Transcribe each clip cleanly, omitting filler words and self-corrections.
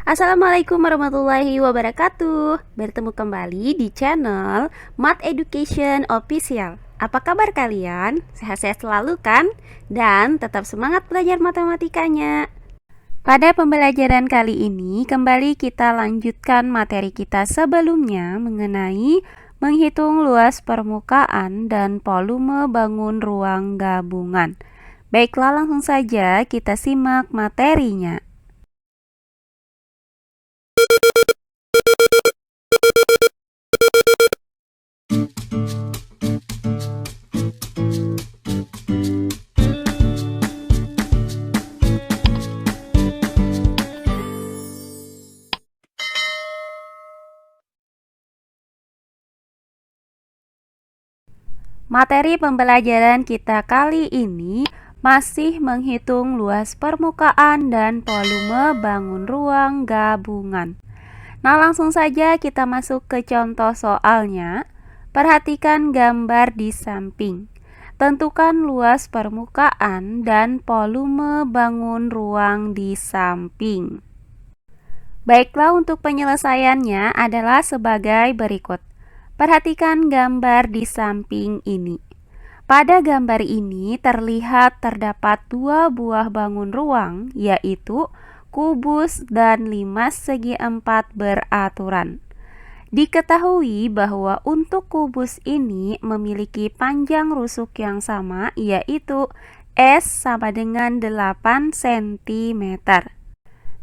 Assalamualaikum warahmatullahi wabarakatuh. Bertemu kembali di channel Math Education Official. Apa kabar kalian? Sehat-sehat selalu kan? Dan tetap semangat belajar matematikanya. Pada pembelajaran kali ini kembali kita lanjutkan materi kita sebelumnya mengenai menghitung luas permukaan dan volume bangun ruang gabungan. Baiklah, langsung saja kita simak materinya. Materi pembelajaran kita kali ini masih menghitung luas permukaan dan volume bangun ruang gabungan. Nah, langsung saja kita masuk ke contoh soalnya. Perhatikan gambar di samping. Tentukan luas permukaan dan volume bangun ruang di samping. Baiklah, untuk penyelesaiannya adalah sebagai berikut. Perhatikan gambar di samping ini. Pada gambar ini terlihat terdapat dua buah bangun ruang, yaitu kubus dan limas segi empat beraturan. Diketahui bahwa untuk kubus ini memiliki panjang rusuk yang sama, yaitu S sama dengan 8 cm.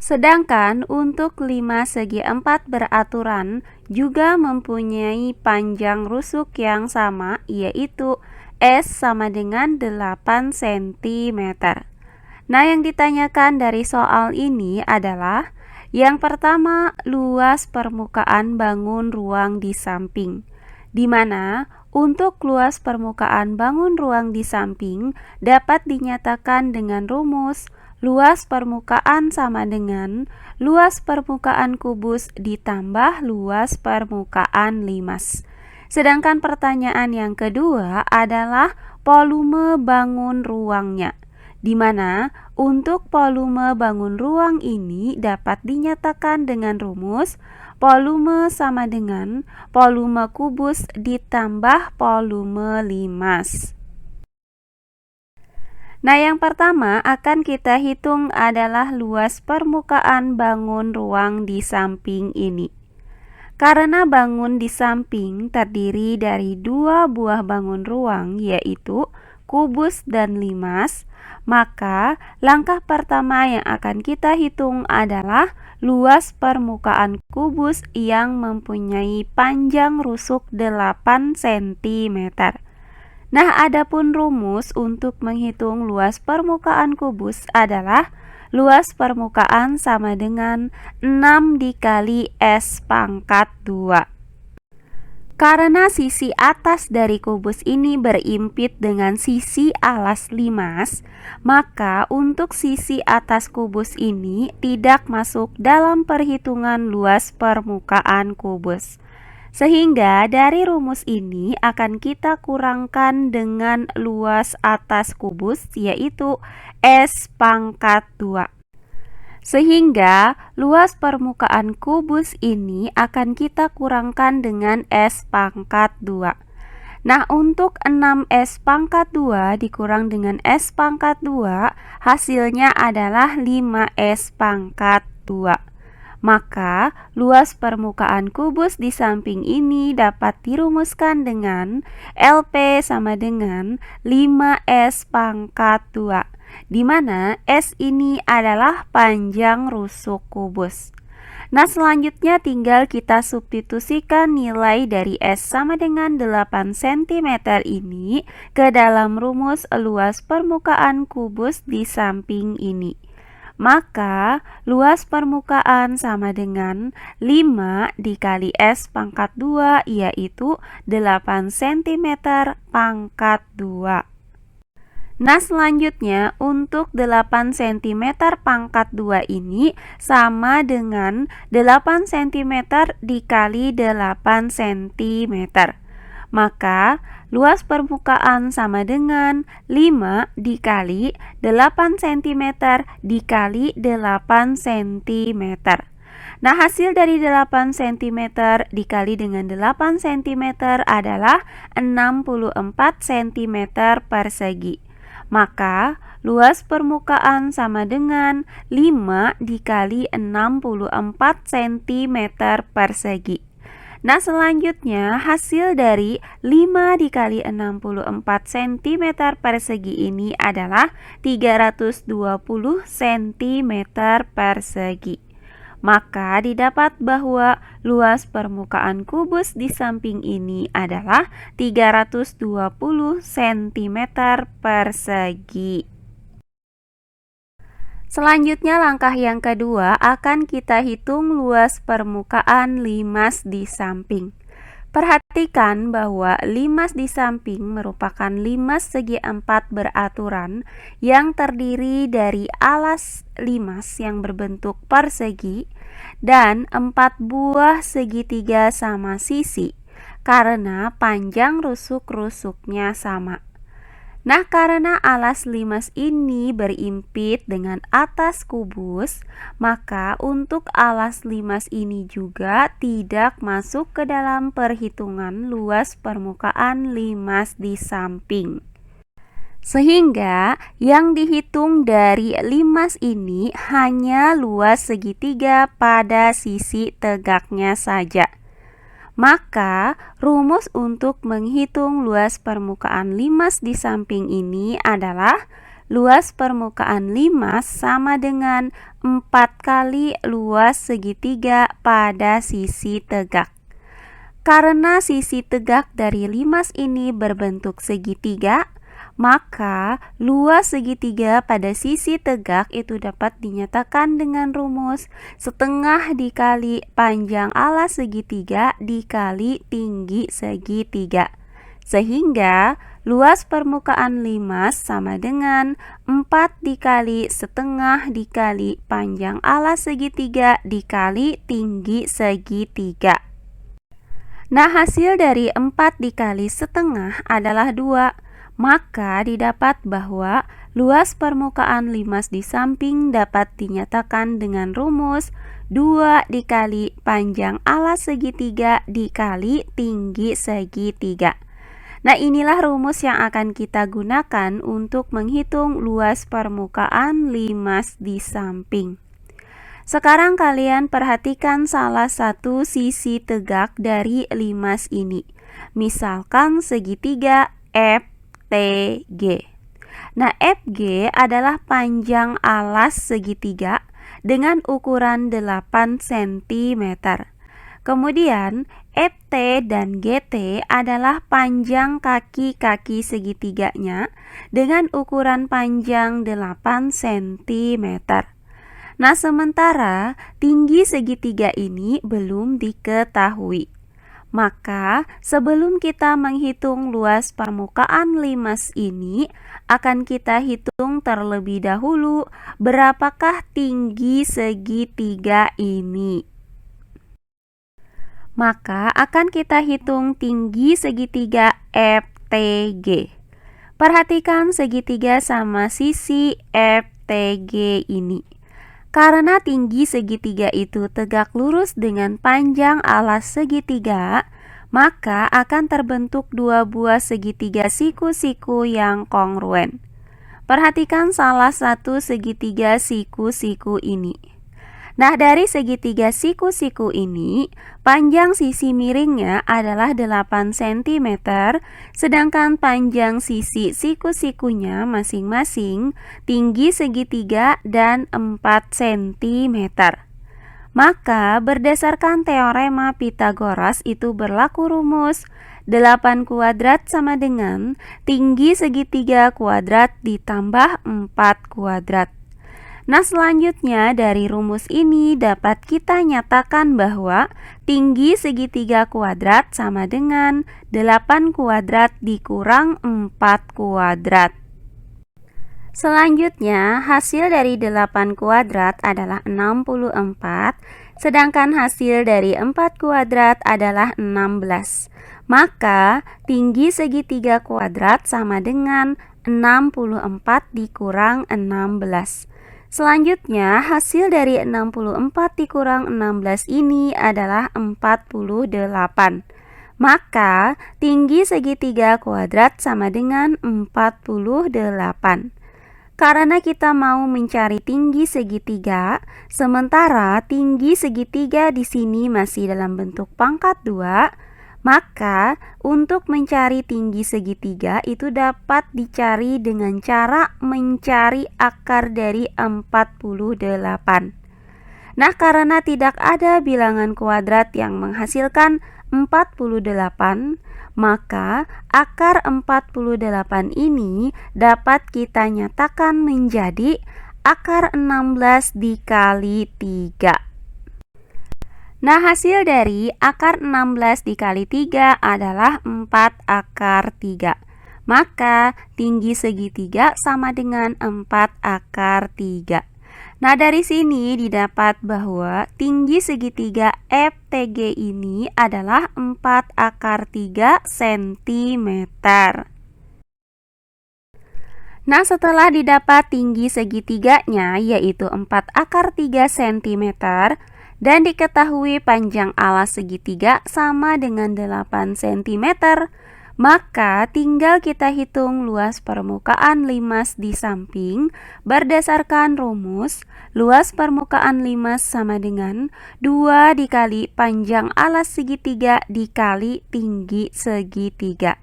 Sedangkan untuk 5 segi 4 beraturan juga mempunyai panjang rusuk yang sama, yaitu S sama dengan 8 cm. Nah, yang ditanyakan dari soal ini adalah yang pertama, luas permukaan bangun ruang di samping, di mana untuk luas permukaan bangun ruang di samping dapat dinyatakan dengan rumus luas permukaan sama dengan luas permukaan kubus ditambah luas permukaan limas. Sedangkan pertanyaan yang kedua adalah volume bangun ruangnya, di mana untuk volume bangun ruang ini dapat dinyatakan dengan rumus volume sama dengan volume kubus ditambah volume limas. Nah, yang pertama akan kita hitung adalah luas permukaan bangun ruang di samping ini. Karena bangun di samping terdiri dari dua buah bangun ruang, yaitu kubus dan limas, maka langkah pertama yang akan kita hitung adalah luas permukaan kubus yang mempunyai panjang rusuk 8 cm. Nah, adapun rumus untuk menghitung luas permukaan kubus adalah luas permukaan sama dengan 6 dikali S pangkat 2. Karena sisi atas dari kubus ini berimpit dengan sisi alas limas, maka untuk sisi atas kubus ini tidak masuk dalam perhitungan luas permukaan kubus. Sehingga dari rumus ini akan kita kurangkan dengan luas atas kubus, yaitu S pangkat 2. Sehingga luas permukaan kubus ini akan kita kurangkan dengan S pangkat 2. Nah, untuk 6S pangkat 2 dikurang dengan S pangkat 2, hasilnya adalah 5S pangkat 2. Maka, luas permukaan kubus di samping ini dapat dirumuskan dengan LP sama dengan 5S pangkat 2, di mana S ini adalah panjang rusuk kubus. Nah, selanjutnya tinggal kita substitusikan nilai dari S sama dengan 8 cm ini ke dalam rumus luas permukaan kubus di samping ini. Maka luas permukaan sama dengan 5 dikali S pangkat 2, yaitu 8 cm pangkat 2. Nah, selanjutnya untuk 8 cm pangkat 2 ini sama dengan 8 cm dikali 8 cm. Maka luas permukaan sama dengan 5 dikali 8 cm dikali 8 cm. Nah, hasil dari 8 cm dikali dengan 8 cm adalah 64 cm persegi. Maka, luas permukaan sama dengan 5 dikali 64 cm persegi. Nah, selanjutnya hasil dari 5 dikali 64 cm persegi ini adalah 320 cm persegi. Maka didapat bahwa luas permukaan kubus di samping ini adalah 320 cm persegi. Selanjutnya langkah yang kedua akan kita hitung luas permukaan limas di samping. Perhatikan bahwa limas di samping merupakan limas segi 4 beraturan yang terdiri dari alas limas yang berbentuk persegi dan 4 buah segitiga sama sisi karena panjang rusuk-rusuknya sama. Nah, karena alas limas ini berimpit dengan atas kubus, maka untuk alas limas ini juga tidak masuk ke dalam perhitungan luas permukaan limas di samping. Sehingga yang dihitung dari limas ini hanya luas segitiga pada sisi tegaknya saja. Maka, rumus untuk menghitung luas permukaan limas di samping ini adalah luas permukaan limas sama dengan 4 kali luas segitiga pada sisi tegak. Karena sisi tegak dari limas ini berbentuk segitiga, maka luas segitiga pada sisi tegak itu dapat dinyatakan dengan rumus setengah dikali panjang alas segitiga dikali tinggi segitiga. Sehingga luas permukaan limas sama dengan 4 dikali setengah dikali panjang alas segitiga dikali tinggi segitiga. Nah, hasil dari 4 dikali setengah adalah 2. Maka didapat bahwa luas permukaan limas di samping dapat dinyatakan dengan rumus 2 dikali panjang alas segitiga dikali tinggi segitiga. Nah, inilah rumus yang akan kita gunakan untuk menghitung luas permukaan limas di samping. Sekarang kalian perhatikan salah satu sisi tegak dari limas ini. Misalkan segitiga FTG. Nah, FG adalah panjang alas segitiga dengan ukuran 8 cm. Kemudian, FT dan GT adalah panjang kaki-kaki segitiganya dengan ukuran panjang 8 cm. Nah, sementara tinggi segitiga ini belum diketahui. Maka, sebelum kita menghitung luas permukaan limas ini, akan kita hitung terlebih dahulu berapakah tinggi segitiga ini. Maka, akan kita hitung tinggi segitiga FTG. Perhatikan segitiga sama sisi FTG ini. Karena tinggi segitiga itu tegak lurus dengan panjang alas segitiga, maka akan terbentuk 2 buah segitiga siku-siku yang kongruen. Perhatikan salah satu segitiga siku-siku ini. Nah, dari segitiga siku-siku ini, panjang sisi miringnya adalah 8 cm, sedangkan panjang sisi siku-sikunya masing-masing tinggi segitiga dan 4 cm. Maka, berdasarkan teorema Pythagoras itu berlaku rumus 8 kuadrat sama dengan tinggi segitiga kuadrat ditambah 4 kuadrat. Nah, selanjutnya dari rumus ini dapat kita nyatakan bahwa tinggi segitiga kuadrat sama dengan 8 kuadrat dikurang 4 kuadrat. Selanjutnya, hasil dari 8 kuadrat adalah 64, sedangkan hasil dari 4 kuadrat adalah 16. Maka, tinggi segitiga kuadrat sama dengan 64 dikurang 16. Selanjutnya, hasil dari 64 dikurang 16 ini adalah 48. Maka, tinggi segitiga kuadrat sama dengan 48. Karena kita mau mencari tinggi segitiga, sementara tinggi segitiga di sini masih dalam bentuk pangkat 2, maka untuk mencari tinggi segitiga itu dapat dicari dengan cara mencari akar dari 48. Nah, karena tidak ada bilangan kuadrat yang menghasilkan 48, maka akar 48 ini dapat kita nyatakan menjadi akar 16 dikali 3. Nah, hasil dari akar 16 dikali 3 adalah 4 akar 3. Maka, tinggi segitiga sama dengan 4 akar 3. Nah, dari sini didapat bahwa tinggi segitiga FTG ini adalah 4 akar 3 cm. Nah, setelah didapat tinggi segitiganya yaitu 4 akar 3 cm, dan diketahui panjang alas segitiga sama dengan 8 cm, maka tinggal kita hitung luas permukaan limas di samping berdasarkan rumus luas permukaan limas sama dengan 2 dikali panjang alas segitiga dikali tinggi segitiga.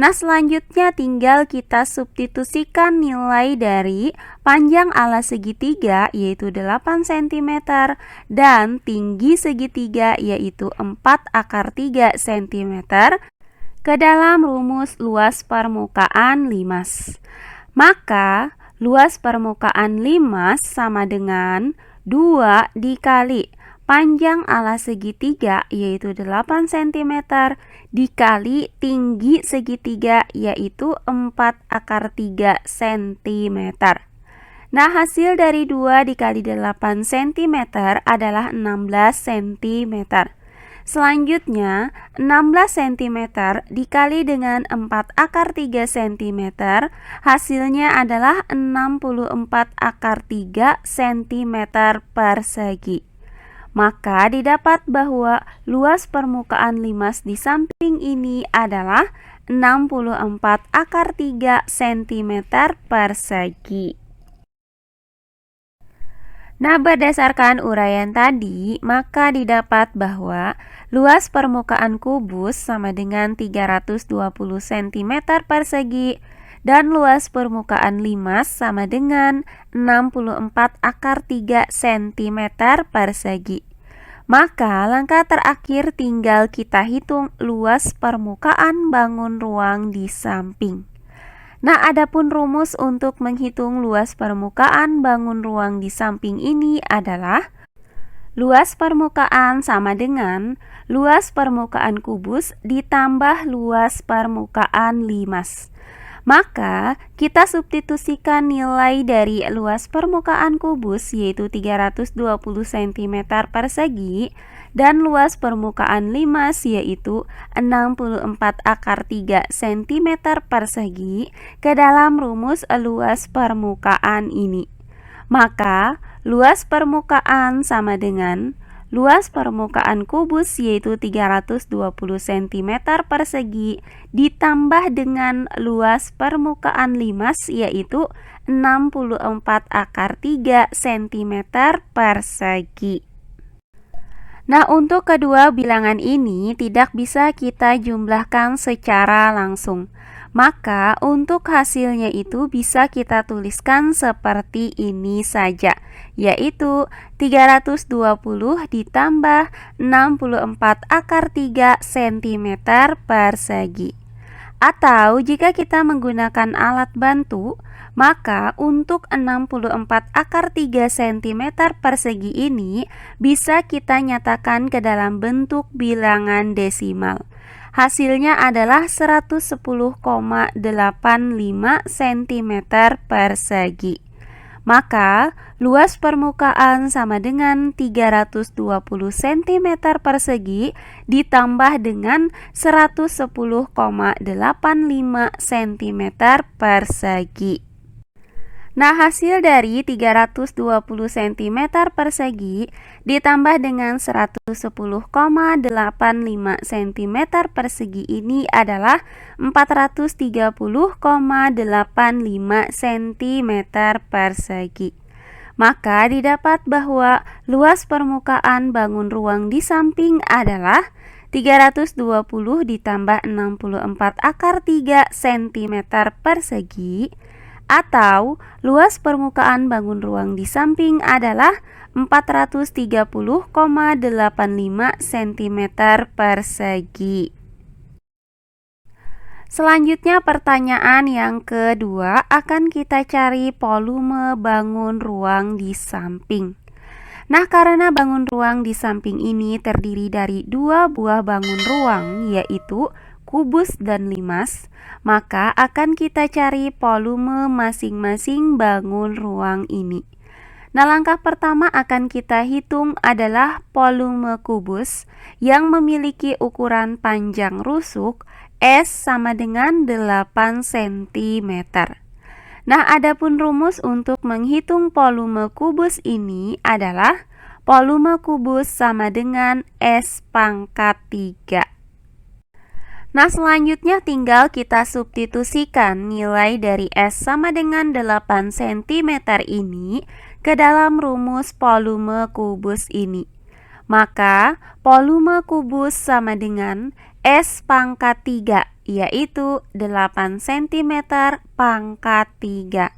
Nah, selanjutnya tinggal kita substitusikan nilai dari panjang alas segitiga yaitu 8 cm dan tinggi segitiga yaitu 4 akar 3 cm ke dalam rumus luas permukaan limas. Maka, luas permukaan limas sama dengan 2 dikali panjang alas segitiga yaitu 8 cm dikali tinggi segitiga yaitu 4 akar 3 cm. Nah, hasil dari 2 dikali 8 cm adalah 16 cm. Selanjutnya, 16 cm dikali dengan 4 akar 3 cm, hasilnya adalah 64 akar 3 cm persegi. Maka didapat bahwa luas permukaan limas di samping ini adalah 64 akar 3 cm persegi. Nah, berdasarkan uraian tadi, maka didapat bahwa luas permukaan kubus sama dengan 320 cm persegi dan luas permukaan limas sama dengan 64 akar 3 cm persegi. Maka langkah terakhir tinggal kita hitung luas permukaan bangun ruang di samping. Nah, adapun rumus untuk menghitung luas permukaan bangun ruang di samping ini adalah luas permukaan sama dengan luas permukaan kubus ditambah luas permukaan limas. Maka, kita substitusikan nilai dari luas permukaan kubus yaitu 320 cm persegi dan luas permukaan limas yaitu 64 akar 3 cm persegi ke dalam rumus luas permukaan ini. Maka, luas permukaan sama dengan luas permukaan kubus yaitu 320 cm persegi ditambah dengan luas permukaan limas yaitu 64 akar 3 cm persegi. Nah, untuk kedua bilangan ini tidak bisa kita jumlahkan secara langsung. Maka untuk hasilnya itu bisa kita tuliskan seperti ini saja, yaitu 320 ditambah 64 akar 3 cm persegi. Atau jika kita menggunakan alat bantu, maka untuk 64 akar 3 cm persegi ini bisa kita nyatakan ke dalam bentuk bilangan desimal. Hasilnya adalah 110,85 cm persegi. Maka, luas permukaan sama dengan 320 cm persegi ditambah dengan 110,85 cm persegi. Nah, hasil dari 320 cm persegi ditambah dengan 110,85 cm persegi ini adalah 430,85 cm persegi. Maka didapat bahwa luas permukaan bangun ruang di samping adalah 320 ditambah 64 akar 3 cm persegi, atau luas permukaan bangun ruang di samping adalah 430,85 cm persegi. Selanjutnya pertanyaan yang kedua, akan kita cari volume bangun ruang di samping. Nah, karena bangun ruang di samping ini terdiri dari dua buah bangun ruang, yaitu kubus dan limas, maka akan kita cari volume masing-masing bangun ruang ini. Nah, langkah pertama akan kita hitung adalah volume kubus yang memiliki ukuran panjang rusuk S sama dengan 8 cm. Nah, adapun rumus untuk menghitung volume kubus ini adalah volume kubus sama dengan S pangkat 3. Nah, selanjutnya tinggal kita substitusikan nilai dari S sama dengan 8 cm ini ke dalam rumus volume kubus ini. Maka, volume kubus sama dengan S pangkat 3, yaitu 8 cm pangkat 3.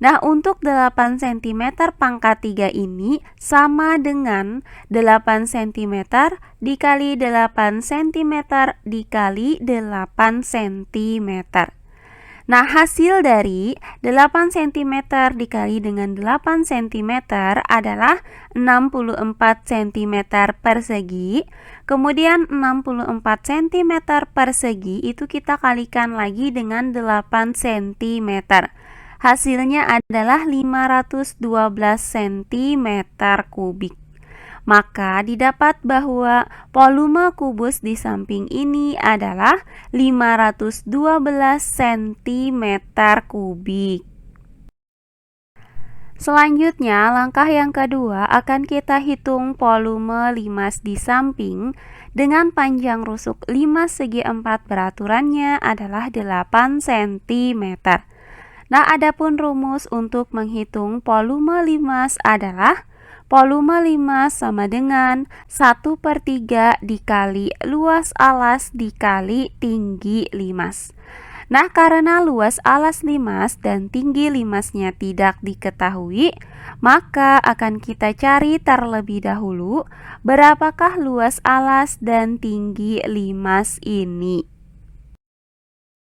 Nah, untuk 8 cm pangkat 3 ini sama dengan 8 cm dikali 8 cm dikali 8 cm. Nah, hasil dari 8 cm dikali dengan 8 cm adalah 64 cm persegi. Kemudian 64 cm persegi itu kita kalikan lagi dengan 8 cm. Hasilnya adalah 512 cm kubik. Maka didapat bahwa volume kubus di samping ini adalah 512 cm kubik. Selanjutnya, langkah yang kedua akan kita hitung volume limas di samping dengan panjang rusuk limas segi 4 beraturannya adalah 8 cm. Nah, adapun rumus untuk menghitung volume limas adalah volume limas sama dengan 1/3 dikali luas alas dikali tinggi limas. Nah, karena luas alas limas dan tinggi limasnya tidak diketahui, maka akan kita cari terlebih dahulu berapakah luas alas dan tinggi limas ini.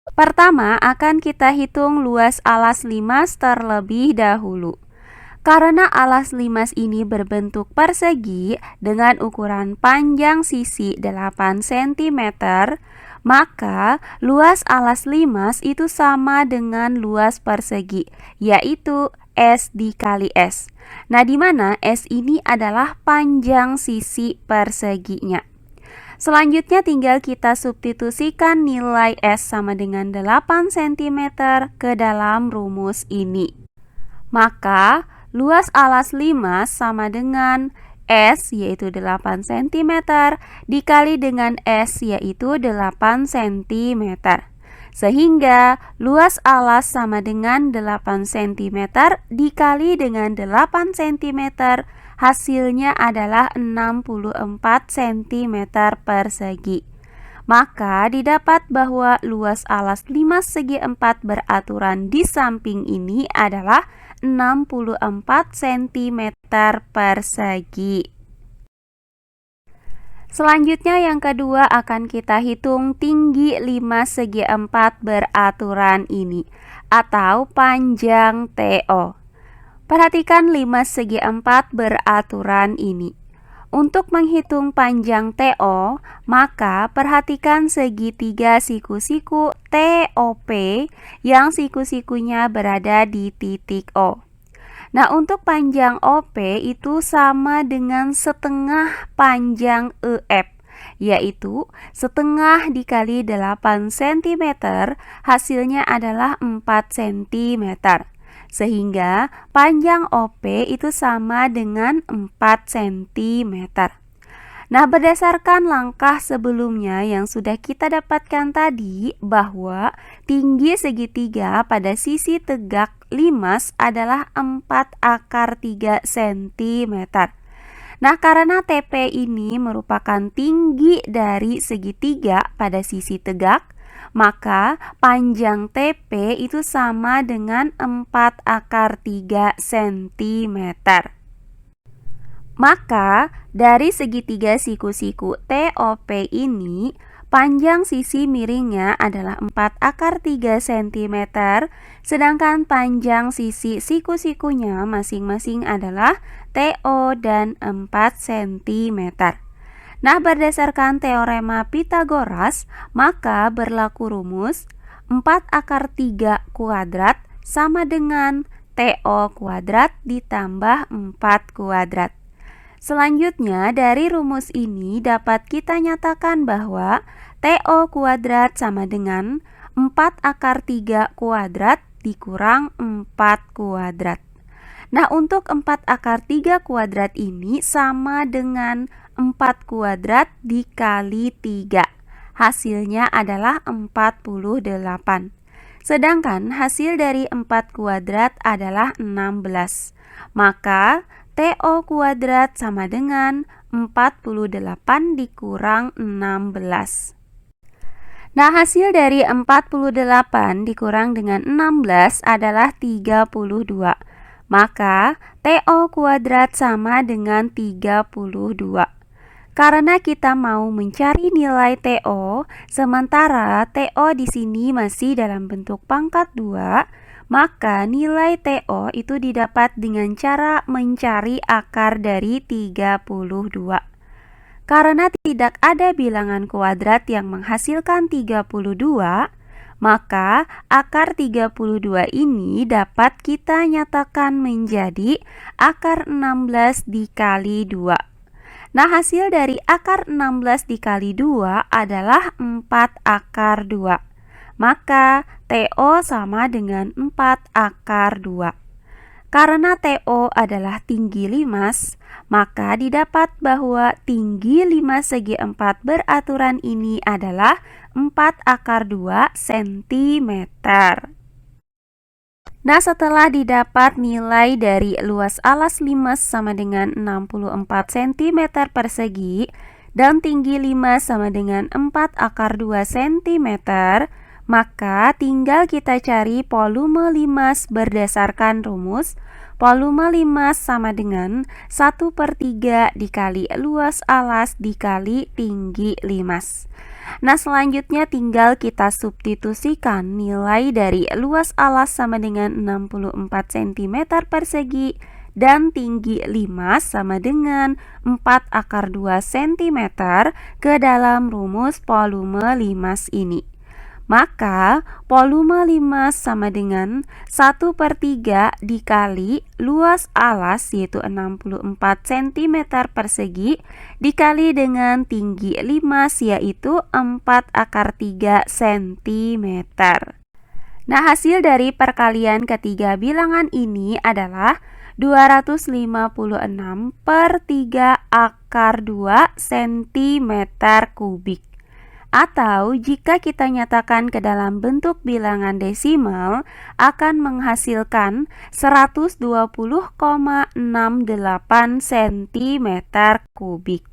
Pertama, akan kita hitung luas alas limas terlebih dahulu. Karena alas limas ini berbentuk persegi dengan ukuran panjang sisi 8 cm, maka luas alas limas itu sama dengan luas persegi, yaitu S dikali S. Nah, di mana S ini adalah panjang sisi perseginya. Selanjutnya tinggal kita substitusikan nilai S sama dengan 8 cm ke dalam rumus ini. Maka, luas alas limas sama dengan S yaitu 8 cm dikali dengan S yaitu 8 cm. Sehingga luas alas sama dengan 8 cm dikali dengan 8 cm, hasilnya adalah 64 cm persegi. Maka didapat bahwa luas alas limas segi 4 beraturan di samping ini adalah 64 cm persegi. Selanjutnya yang kedua akan kita hitung tinggi limas segi 4 beraturan ini atau panjang TO. Perhatikan limas segi 4 beraturan ini. Untuk menghitung panjang TO, maka perhatikan segitiga siku-siku TOP yang siku-sikunya berada di titik O. Nah, untuk panjang OP itu sama dengan setengah panjang EF, yaitu setengah dikali 8 cm, hasilnya adalah 4 cm. sehingga panjang OP itu sama dengan 4 cm. Nah, berdasarkan langkah sebelumnya yang sudah kita dapatkan tadi, bahwa tinggi segitiga pada sisi tegak limas adalah 4 × 3 cm. Nah, karena TP ini merupakan tinggi dari segitiga pada sisi tegak, maka panjang TP itu sama dengan 4 × 3 cm. Maka, dari segitiga siku-siku TOP ini, panjang sisi miringnya adalah 4 × 3 cm, sedangkan panjang sisi siku-sikunya masing-masing adalah TO dan 4 cm. Nah, berdasarkan teorema Pythagoras, maka berlaku rumus 4 × 3 kuadrat sama dengan TO kuadrat ditambah 4 kuadrat. Selanjutnya, dari rumus ini dapat kita nyatakan bahwa TO kuadrat sama dengan 4 × 3 kuadrat dikurang 4 kuadrat. Nah, untuk 4 × 3 kuadrat ini sama dengan 4 kuadrat dikali 3. Hasilnya adalah 48. Sedangkan hasil dari 4 kuadrat adalah 16. Maka TO kuadrat sama dengan 48 dikurang 16. Nah, hasil dari 48 dikurang dengan 16 adalah 32. Maka TO kuadrat sama dengan 32. Karena kita mau mencari nilai TO, sementara TO di sini masih dalam bentuk pangkat 2, maka nilai TO itu didapat dengan cara mencari akar dari 32. Karena tidak ada bilangan kuadrat yang menghasilkan 32, maka akar 32 ini dapat kita nyatakan menjadi akar 16 dikali 2. Nah, hasil dari akar 16 dikali 2 adalah 4 × 2. Maka TO sama dengan 4 × 2. Karena TO adalah tinggi limas, maka didapat bahwa tinggi limas segi 4 beraturan ini adalah 4 × 2 cm. Nah, setelah didapat nilai dari luas alas limas sama dengan 64 cm persegi dan tinggi limas sama dengan 4 × 2 cm, maka tinggal kita cari volume limas berdasarkan rumus volume limas sama dengan 1/3 dikali luas alas dikali tinggi limas. Nah, selanjutnya tinggal kita substitusikan nilai dari luas alas sama dengan 64 cm persegi dan tinggi limas sama dengan 4 × 2 cm ke dalam rumus volume limas ini. Maka volume limas sama dengan 1/3 dikali luas alas yaitu 64 cm persegi dikali dengan tinggi limas yaitu 4 × 3 cm. Nah, hasil dari perkalian ketiga bilangan ini adalah 256/3 × 2 cm kubik. Atau jika kita nyatakan ke dalam bentuk bilangan desimal akan menghasilkan 120,68 cm kubik.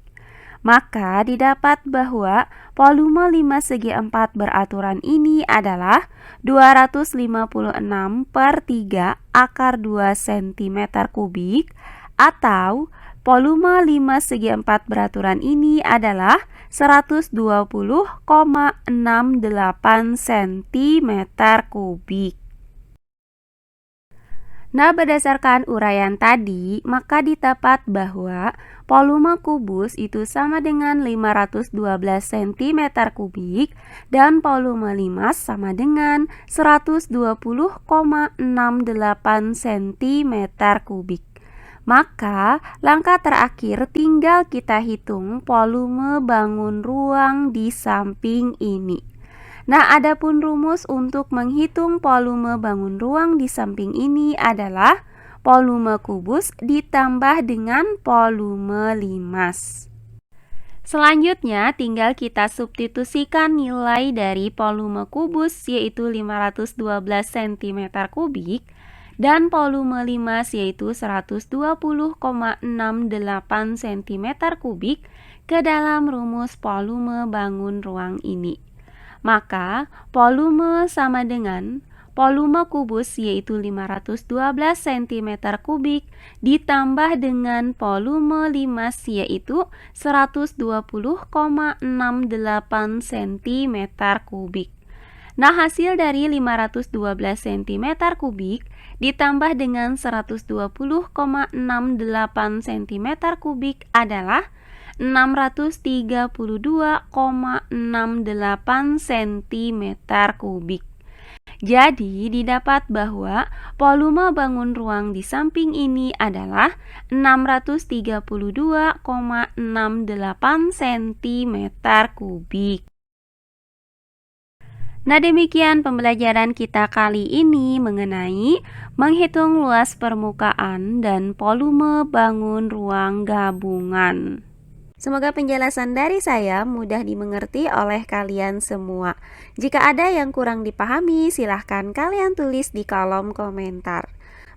Maka didapat bahwa volume limas segi 4 beraturan ini adalah 256/3 × 2 cm kubik, atau volume limas segi 4 beraturan ini adalah 120,68 cm kubik. Nah, berdasarkan uraian tadi, maka didapat bahwa volume kubus itu sama dengan 512 cm kubik dan volume limas sama dengan 120,68 cm kubik. Maka, langkah terakhir tinggal kita hitung volume bangun ruang di samping ini. Nah, adapun rumus untuk menghitung volume bangun ruang di samping ini adalah volume kubus ditambah dengan volume limas. Selanjutnya, tinggal kita substitusikan nilai dari volume kubus yaitu 512 cm kubik dan volume limas yaitu 120,68 cm kubik ke dalam rumus volume bangun ruang ini. Maka, volume sama dengan volume kubus yaitu 512 cm kubik ditambah dengan volume limas yaitu 120,68 cm kubik. Nah, hasil dari 512 cm kubik ditambah dengan 120,68 cm kubik adalah 632,68 cm kubik. Jadi, didapat bahwa volume bangun ruang di samping ini adalah 632,68 cm kubik. Nah, demikian pembelajaran kita kali ini mengenai menghitung luas permukaan dan volume bangun ruang gabungan. Semoga penjelasan dari saya mudah dimengerti oleh kalian semua. Jika ada yang kurang dipahami, silahkan kalian tulis di kolom komentar.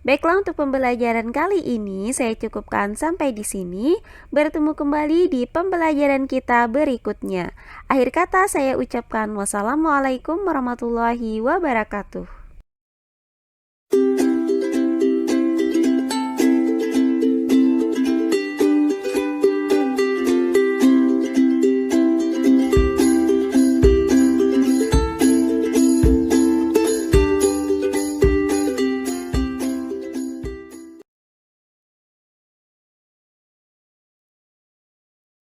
Baiklah, untuk pembelajaran kali ini saya cukupkan sampai di sini. Bertemu kembali di pembelajaran kita berikutnya. Akhir kata saya ucapkan wassalamualaikum warahmatullahi wabarakatuh.